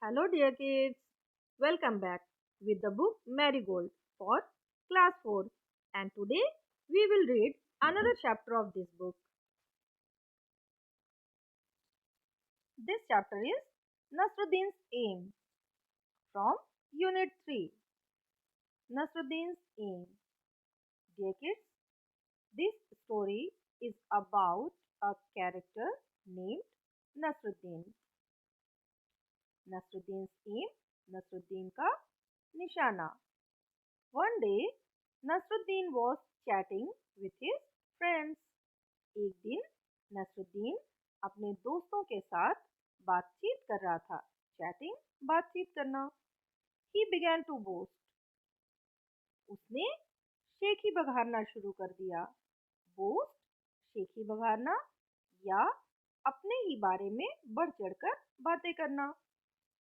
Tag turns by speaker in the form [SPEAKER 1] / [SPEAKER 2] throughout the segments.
[SPEAKER 1] Hello, dear kids. Welcome back with the book Marigold for Class 4. And today we will read another chapter of this book. This chapter is Nasruddin's Aim from Unit 3. Nasruddin's Aim. Dear kids, this story is about a character named Nasruddin. Nasruddin's aim, Nasruddin का निशाना. One day, Nasruddin was chatting with his friends. एक दिन नसरुद्दीन अपने दोस्तों के साथ बातचीत कर रहा था. Chatting, बातचीत करना. He began to boast. उसने शेखी बघारना शुरू कर दिया. Boast, शेखी बघारना या अपने ही बारे में बढ़ चढ़कर बातें करना.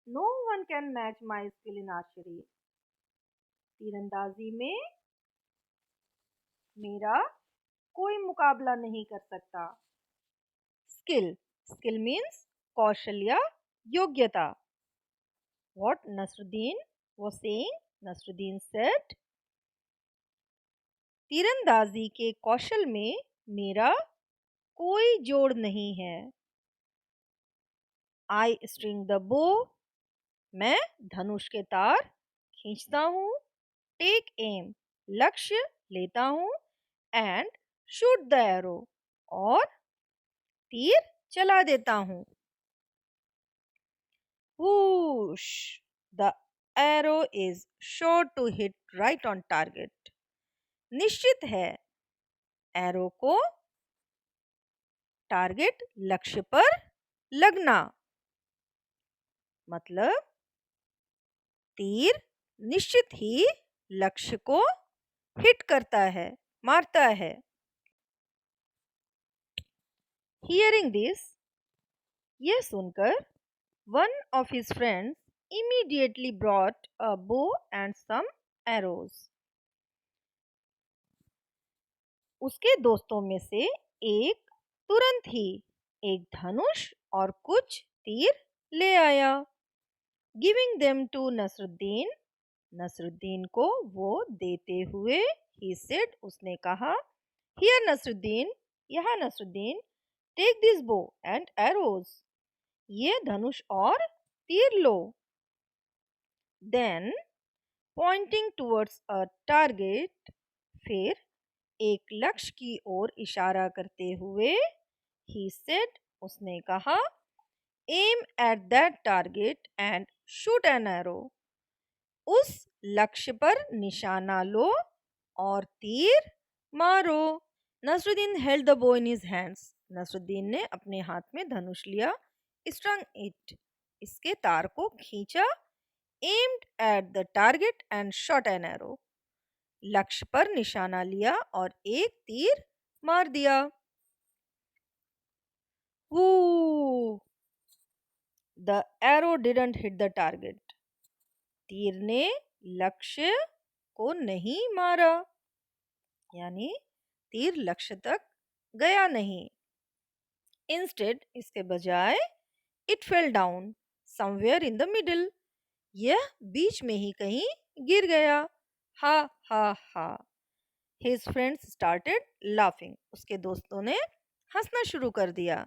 [SPEAKER 1] No one can match my skill in archery. तीरंदाजी में मेरा कोई मुकाबला नहीं कर सकता. Skill. Skill means कौशल या योग्यता. What Nasruddin was saying? Nasruddin said, तीरंदाजी के कौशल में मेरा कोई जोड़ नहीं है. I string the bow. मैं धनुष के तार खींचता हूँ. Take aim. लक्ष्य लेता हूँ. And shoot the arrow. और तीर चला देता हूँ. Whoosh! The arrow is sure to hit right on target. निश्चित है एरो को टारगेट लक्ष्य पर लगना. मतलब तीर निश्चित ही लक्ष्य को हिट करता है, मारता है. Hearing this, यह सुनकर one of his friends immediately brought a bow and some arrows. उसके दोस्तों में से एक तुरंत ही एक धनुष और कुछ तीर ले आया. Giving them to Nasruddin, Nasruddin को वो देते हुए he said, उसने कहा, Here Nasruddin, यहाँ Nasruddin, take this bow and arrows. ये धनुष और तीर लो. Then, pointing towards a target, फिर एक लक्ष्य की ओर इशारा करते हुए he said, उसने कहा, Aim at that target and shoot an arrow. उस लक्ष्य पर निशाना लो और तीर मारो. Nasruddin held the bow in his hands. Nasruddin ने अपने हाथ में धनुष लिया. Strung it. इसके तार को खींचा. Aimed at the target and shot an arrow. लक्ष्य पर निशाना लिया और एक तीर मार दिया. Woo! The arrow didn't hit the target. तीर ने लक्ष्य को नहीं मारा, यानी तीर लक्ष्य तक गया नहीं. Instead, इसके बजाय it fell down somewhere in the middle. यह बीच में ही कहीं गिर गया. हा हा हा. His friends started laughing. उसके दोस्तों ने हंसना शुरू कर दिया.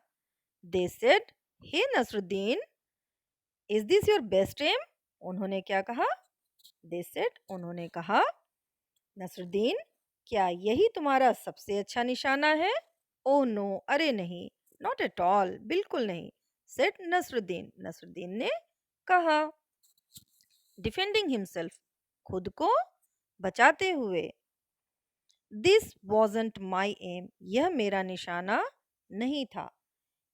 [SPEAKER 1] They said, Hey Nasruddin, is this your best aim? उन्होंने क्या कहा? They said, उन्होंने कहा, नसरुद्दीन, क्या यही तुम्हारा सबसे अच्छा निशाना है? Oh no, अरे नहीं. Not at all, बिल्कुल नहीं. Said नसरुद्दीन. नसरुद्दीन ने कहा. Defending himself, खुद को बचाते हुए. This wasn't my aim. यह मेरा निशाना नहीं था.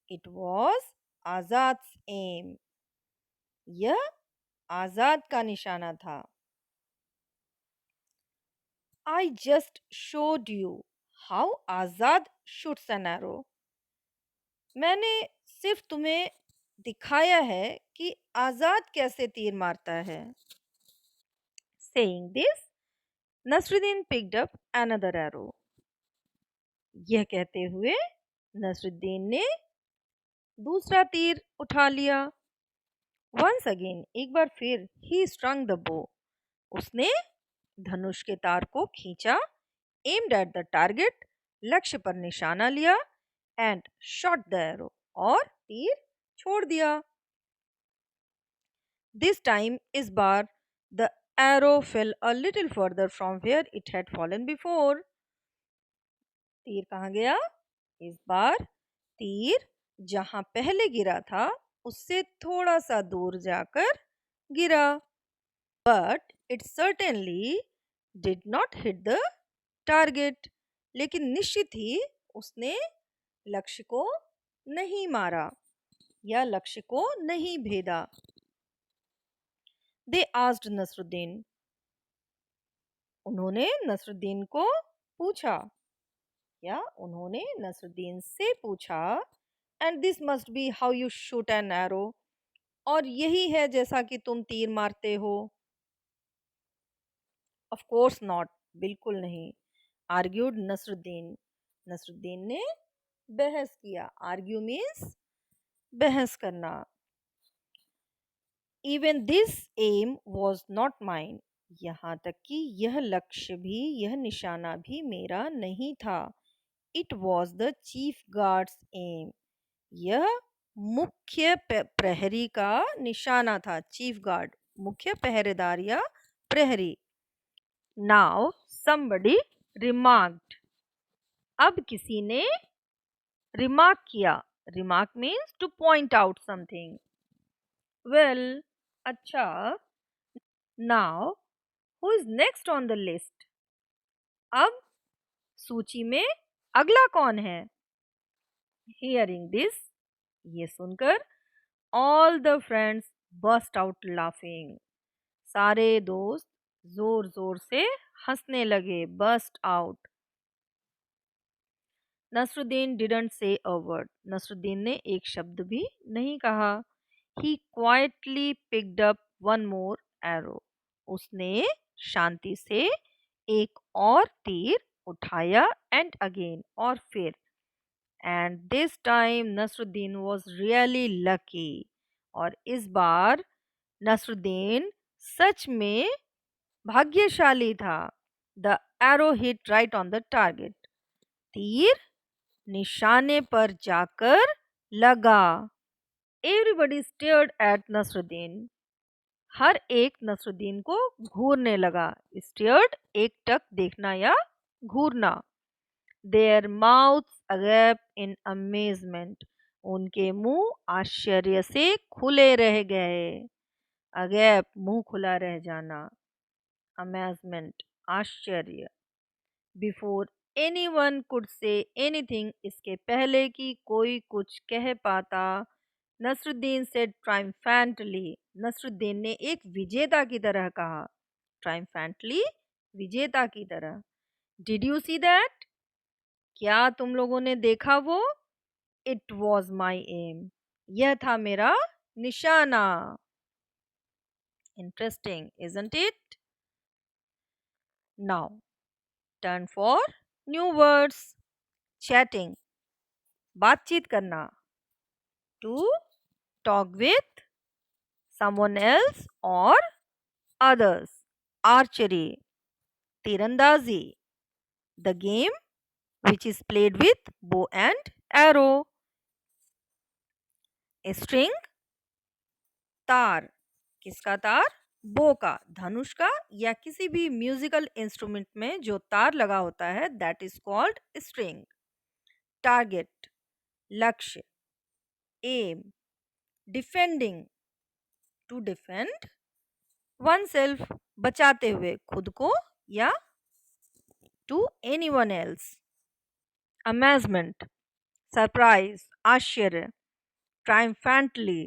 [SPEAKER 1] It was आजाद's aim. यह आजाद का निशाना था. I just showed you how Azad shoots an arrow. मैंने सिर्फ तुम्हें दिखाया है कि आजाद कैसे तीर मारता है. Saying this, Nasruddin picked up another arrow. यह कहते हुए नसरुद्दीन ने दूसरा तीर उठा लिया. वंस अगेन, एक बार फिर, ही स्ट्रंग द बो, उसने धनुष के तार को खींचा, एम्ड एट द टारगेट, लक्ष्य पर निशाना लिया, एंड शॉट द एरो, और तीर छोड़ दिया। दिस टाइम, इस बार, the arrow fell a little further from where it had fallen before. तीर कहाँ गया? इस बार तीर जहां पहले गिरा था उससे थोड़ा सा दूर जाकर गिरा। But it certainly did not hit the target, लेकिन निश्चित ही उसने लक्ष्य को नहीं मारा या लक्ष्य को नहीं भेदा। दे आस्क्ड नसरुद्दीन, उन्होंने नसरुद्दीन को पूछा, या उन्होंने नसरुद्दीन से पूछा, and this must be how you shoot an arrow, और यही है जैसा कि तुम तीर मारते हो। ऑफ कोर्स नॉट, बिल्कुल नहीं, आर्ग्यूड नसरुद्दीन, नसरुद्दीन ने बहस किया। आर्ग्यू मीन्स बहस करना। Even this aim was not mine, यहाँ तक कि यह लक्ष्य भी, यह निशाना भी मेरा नहीं था। It was the chief guard's aim, यह मुख्य प्रहरी का निशाना था। चीफ गार्ड, मुख्य पहरेदार या प्रहरी। नाउ somebody remarked, अब किसी ने रिमार्क किया। Remark means to point out something. Well, अच्छा, now who is next on the list, अब सूची में अगला कौन है? हियरिंग दिस, ये सुनकर, all the friends burst out laughing, सारे दोस्त जोर जोर से हंसने लगे। Burst out. Nasruddin didn't say a word, Nasruddin ने एक शब्द भी नहीं कहा। He quietly picked up one more arrow, उसने शांति से एक और तीर उठाया, एंड अगेन, और फिर। And this time Nasruddin was really lucky, और इस बार नसरुद्दीन सच में भाग्यशाली था। The arrow hit right on the target, तीर निशाने पर जाकर लगा। एवरीबडी स्टेयर्ड एट नसरुद्दीन, हर एक नसरुद्दीन को घूरने लगा। स्टेयर्ड, एक टक देखना या घूरना। देयर माउथ्स अगैप इन अमेजमेंट, उनके मुंह आश्चर्य से खुले रह गए। अगैप, मुंह खुला रह जाना। अमेजमेंट, आश्चर्य। Before anyone could say anything, इसके पहले कि कोई कुछ कह पाता, नसरुद्दीन सेड ट्रायम्फेंटली, नसरुद्दीन ने एक विजेता की तरह कहा। ट्रायम्फेंटली, विजेता की तरह। डिड यू सी दैट, क्या तुम लोगों ने देखा वो? इट वॉज माई एम, यह था मेरा निशाना। Interesting, isn't it? Now turn for new words. Chatting, बातचीत करना। To talk with someone else or others. Archery, तीरंदाजी, the game which is played with bow and arrow. String, तार, किसका तार? बो का, धनुष का, या किसी भी म्यूजिकल इंस्ट्रूमेंट में जो तार लगा होता है, that is called string. Target, लक्ष्य। Aim, defending, to defend oneself, बचाते हुए खुद को या to anyone else. Amazement, surprise, आश्चर्य। ट्रायम्फेंटली,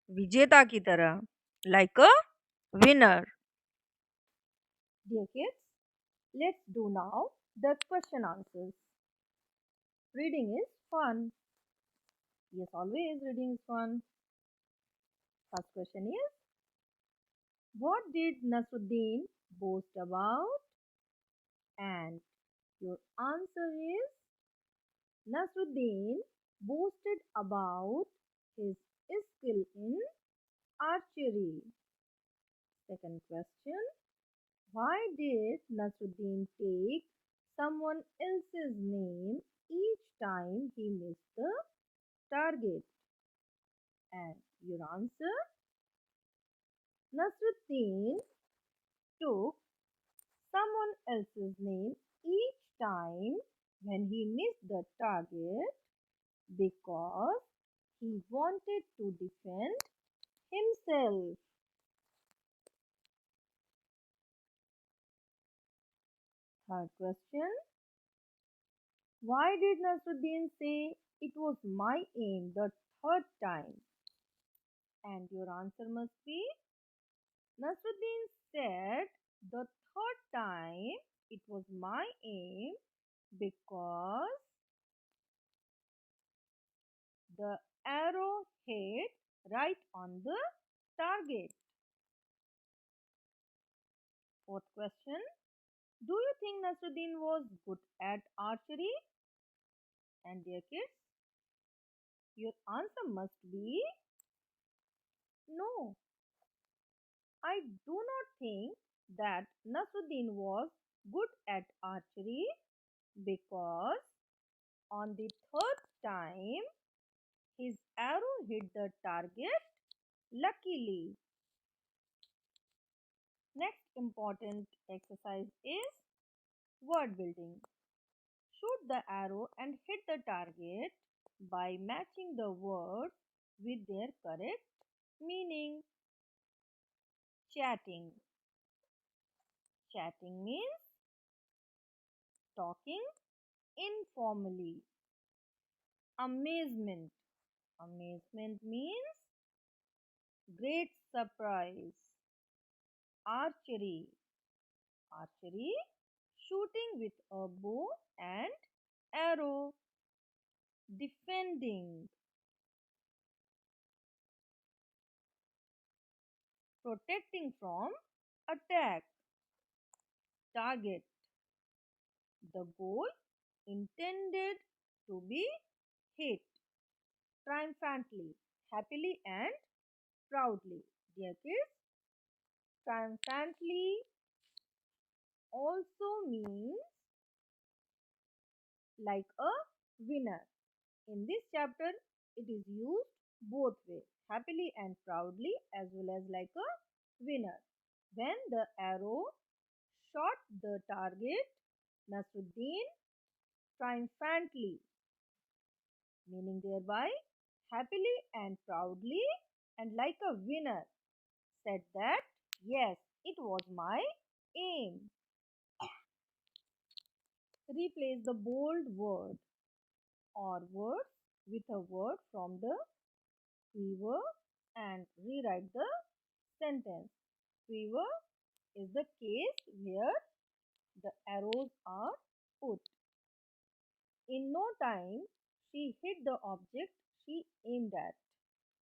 [SPEAKER 1] विजेता की तरह, like a winner. Dear kids, let's do now the question answers. Reading is fun. Yes, always reading is fun. First question is, what did Nasruddin boast about? And your answer is, Nasruddin boasted about his skill in archery. Second question. Why did Nasruddin take someone else's name each time he missed the target? And your answer? Nasruddin took someone else's name each time when he missed the target because he wanted to defend himself. Third question. Why did Nasruddin say it was my aim the third time? And your answer must be Nasruddin said the third time it was my aim because the arrow hit right on the target. Fourth question. Do you think Nasruddin was good at archery? And dear kids, your answer must be no. I do not think that Nasruddin was good at archery because on the third time his arrow hit the target luckily. Next important exercise is word building. Shoot the arrow and hit the target by matching the words with their correct meaning. Chatting. Chatting means talking informally. Amazement. Amazement means great surprise. Archery. Archery, shooting with a bow and arrow. Defending. Protecting from attack. Target. The goal intended to be hit. Triumphantly, happily and proudly. Dear kids, triumphantly also means like a winner. In this chapter, it is used both ways, happily and proudly, as well as like a winner. When the arrow shot the target, Nasruddin triumphantly, meaning thereby happily and proudly, and like a winner, said that yes, it was my aim. Replace the bold word or words with a word from the quiver and rewrite the sentence. Quiver is the case where the arrows are put. In no time, she hit the object she aimed at.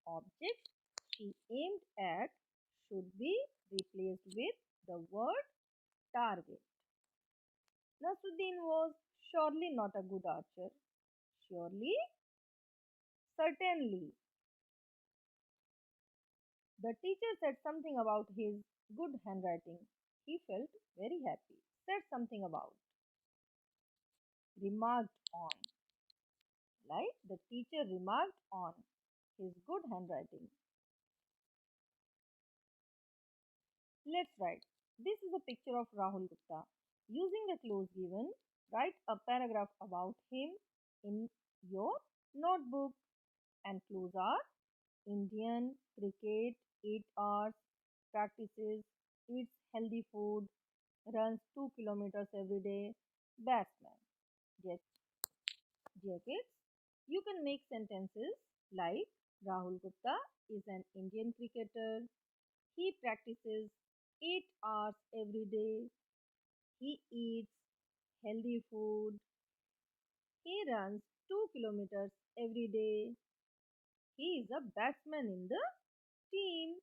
[SPEAKER 1] Object she aimed at should be replaced with the word target. Nasruddin was surely not a good archer. Surely, certainly. The teacher said something about his good handwriting. He felt very happy. Said something about, remarked on. Like the teacher remarked on his good handwriting. Let's write. This is a picture of Rahul Gupta. Using the clues given, write a paragraph about him in your notebook. And clues are Indian, cricket, 8 hours, practices, eats healthy food, runs 2 kilometers every day, batsman. Yes, dear kids, you can make sentences like Rahul Gupta is an Indian cricketer. He practices 8 hours every day. He eats healthy food. He runs 2 kilometers every day. He is a batsman in the team.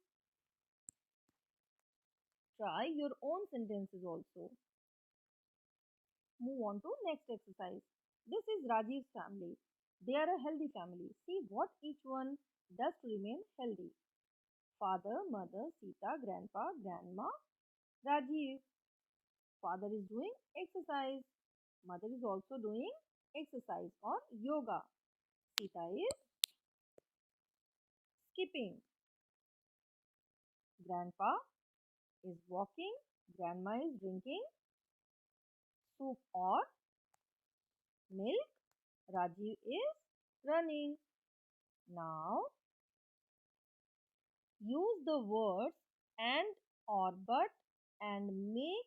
[SPEAKER 1] Try your own sentences also. Move on to next exercise. This is Rajiv's family. They are a healthy family. See what each one does to remain healthy. Father, mother, Sita, grandpa, grandma, Rajiv. Father is doing exercise. Mother is also doing exercise or yoga. Sita is skipping. Grandpa is walking. Grandma is drinking soup or milk. Rajiv is running. Now use the words and or but and make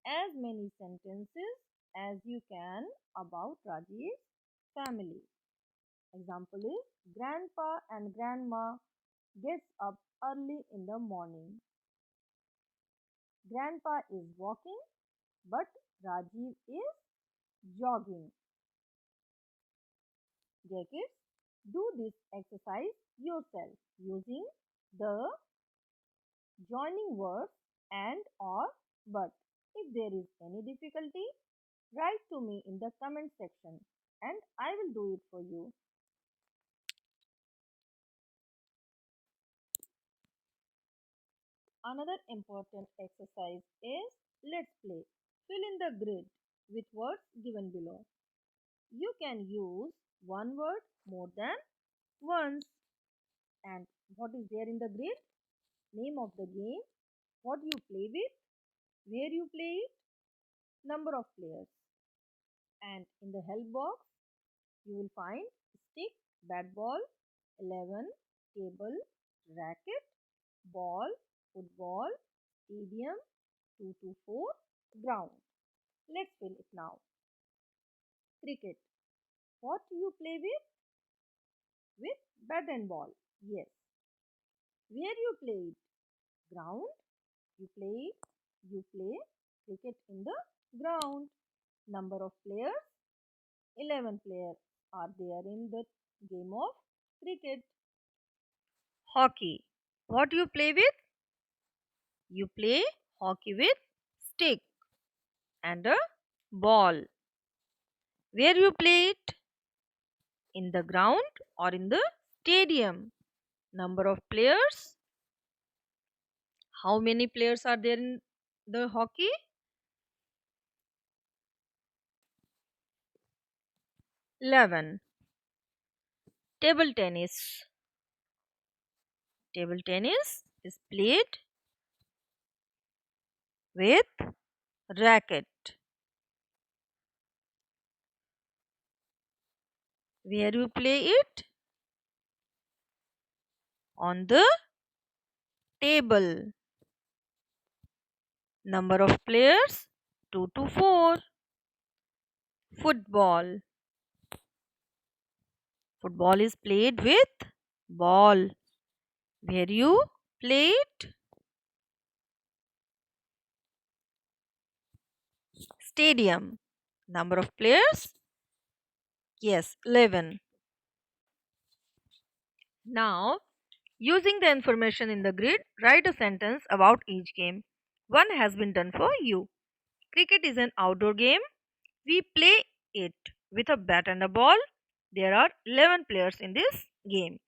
[SPEAKER 1] as many sentences as you can about Rajiv's family. Example is grandpa and grandma gets up early in the morning. Grandpa is walking but Rajiv is jogging. Dear kids, do this exercise yourself using the joining words and or but. If there is any difficulty, write to me in the comment section and I will do it for you. Another important exercise is let's play. Fill in the grid with words given below. You can use one word more than once. And what is there in the grid? Name of the game, what you play with, where you play it, number of players. And in the help box, you will find stick, bat ball, 11, table, racket, ball, football, stadium, 2 to 4, ground. Let's fill it now. Cricket. What do you play with? With bat and ball. Yes. Where you play it? Ground. You play cricket in the ground. Number of players? 11 players are there in the game of cricket. Hockey. What do you play with? You play hockey with stick and a ball. Where you play it? In the ground or in the stadium. Number of players? How many players are there in the hockey? 11. Table tennis. Table tennis is played with racket. Where you play it? On the table. Number of players? 2 to 4. Football. Football is played with ball. Where you play it? Stadium. Number of players? Yes, 11. Now, using the information in the grid, write a sentence about each game. One has been done for you. Cricket is an outdoor game. We play it with a bat and a ball. There are 11 players in this game.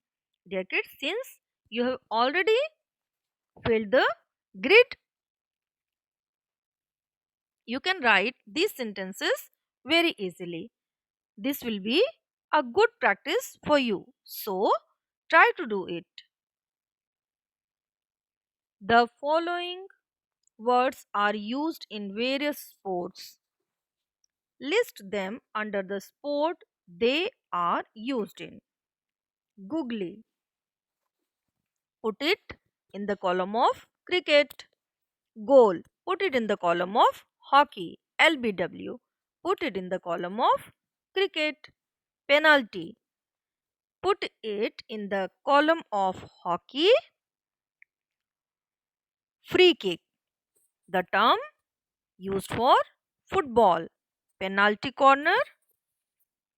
[SPEAKER 1] Dear kids, since you have already filled the grid, you can write these sentences very easily. This will be a good practice for you. So, try to do it. The following words are used in various sports. List them under the sport they are used in. Googly. Put it in the column of cricket. Goal. Put it in the column of hockey. LBW. Put it in the column of cricket. Penalty. Put it in the column of hockey. Free kick. The term used for football. Penalty corner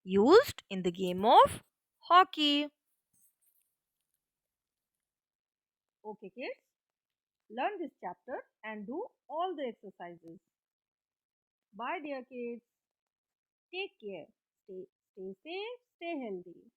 [SPEAKER 1] used in the game of hockey. Okay kids, learn this chapter and do all the exercises. Bye dear kids. Take care. Stay safe, stay healthy.